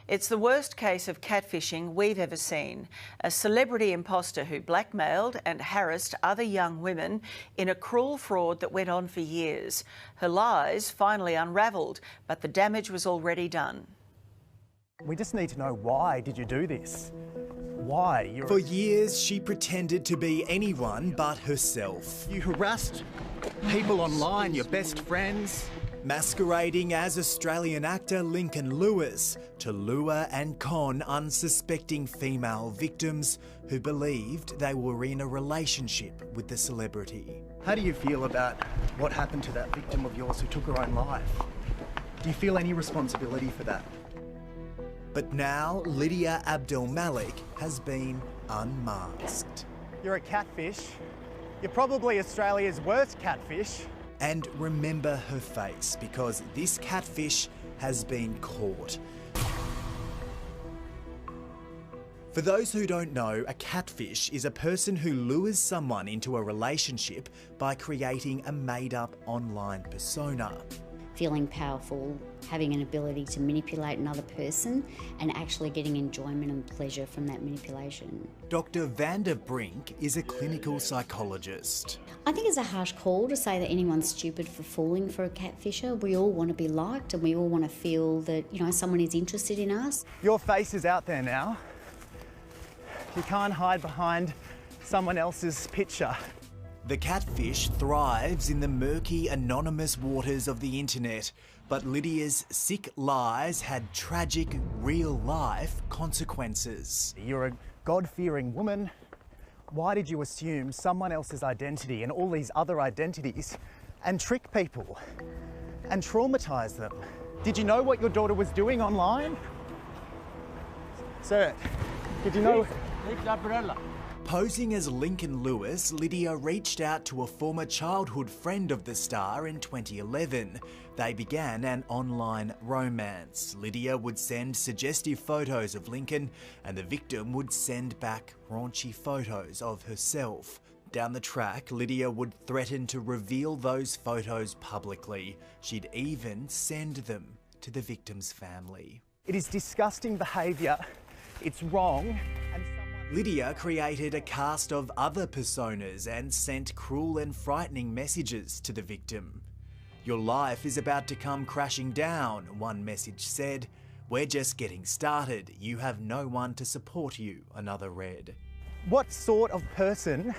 It's the worst case of catfishing we've ever seen. A celebrity imposter who blackmailed and harassed other young women in a cruel fraud that went on for years. Her lies finally unravelled, but the damage was already done. We just need to know, why did you do this? Why? For years, she pretended to be anyone but herself. You harassed people online, your best friends. Masquerading as Australian actor Lincoln Lewis to lure and con unsuspecting female victims who believed they were in a relationship with the celebrity. How do you feel about what happened to that victim of yours who took her own life? Do you feel any responsibility for that? But now Lydia Abdel-Malik has been unmasked. You're a catfish. You're probably Australia's worst catfish. And remember her face, because this catfish has been caught. For those who don't know, a catfish is a person who lures someone into a relationship by creating a made-up online persona. Feeling powerful, having an ability to manipulate another person and actually getting enjoyment and pleasure from that manipulation. Dr. Vanda Brink is a clinical psychologist. I think it's a harsh call to say that anyone's stupid for falling for a catfisher. We all want to be liked and we all want to feel that, someone is interested in us. Your face is out there now. You can't hide behind someone else's picture. The catfish thrives in the murky, anonymous waters of the internet, but Lydia's sick lies had tragic, real-life consequences. You're a God-fearing woman. Why did you assume someone else's identity and all these other identities and trick people and traumatise them? Did you know what your daughter was doing online? Sir, did you know? Posing as Lincoln Lewis, Lydia reached out to a former childhood friend of the star in 2011. They began an online romance. Lydia would send suggestive photos of Lincoln, and the victim would send back raunchy photos of herself. Down the track, Lydia would threaten to reveal those photos publicly. She'd even send them to the victim's family. It is disgusting behaviour. It's wrong. Lydia created a cast of other personas and sent cruel and frightening messages to the victim. "Your life is about to come crashing down," one message said. "We're just getting started. You have no one to support you," another read. What sort of person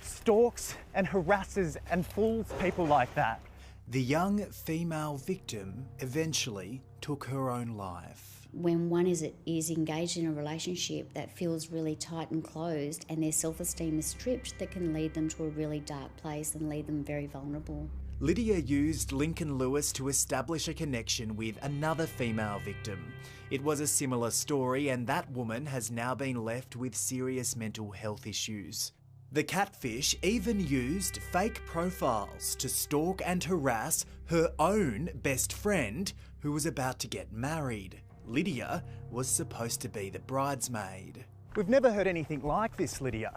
stalks and harasses and fools people like that? The young female victim eventually took her own life. When one is engaged in a relationship that feels really tight and closed and their self-esteem is stripped, that can lead them to a really dark place and leave them very vulnerable. Lydia used Lincoln Lewis to establish a connection with another female victim. It was a similar story, and that woman has now been left with serious mental health issues. The catfish even used fake profiles to stalk and harass her own best friend who was about to get married. Lydia was supposed to be the bridesmaid. We've never heard anything like this, Lydia.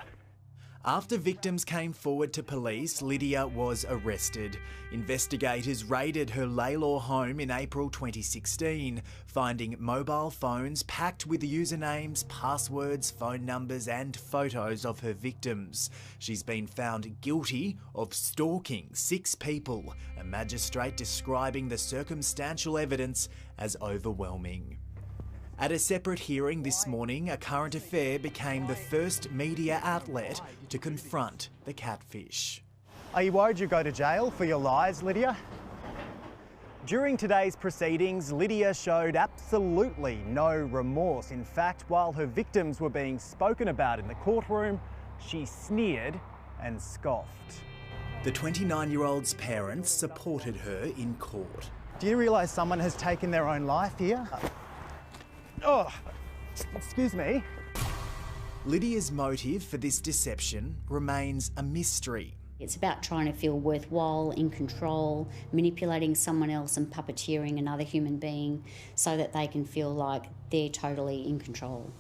After victims came forward to police, Lydia was arrested. Investigators raided her Lalor home in April 2016, finding mobile phones packed with usernames, passwords, phone numbers and photos of her victims. She's been found guilty of stalking 6 people, a magistrate describing the circumstantial evidence as overwhelming. At a separate hearing this morning, A Current Affair became the first media outlet to confront the catfish. Are you worried you'll go to jail for your lies, Lydia? During today's proceedings, Lydia showed absolutely no remorse. In fact, while her victims were being spoken about in the courtroom, she sneered and scoffed. The 29-year-old's parents supported her in court. Do you realise someone has taken their own life here? Oh, excuse me. Lydia's motive for this deception remains a mystery. It's about trying to feel worthwhile, in control, manipulating someone else and puppeteering another human being so that they can feel like they're totally in control.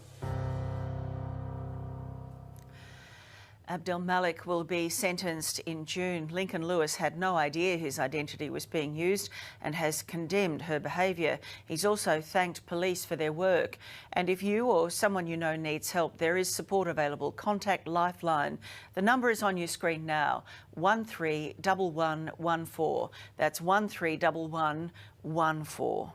Abdel Malik will be sentenced in June. Lincoln Lewis had no idea his identity was being used and has condemned her behaviour. He's also thanked police for their work. And if you or someone you know needs help, there is support available. Contact Lifeline. The number is on your screen now, 131114. That's 131114.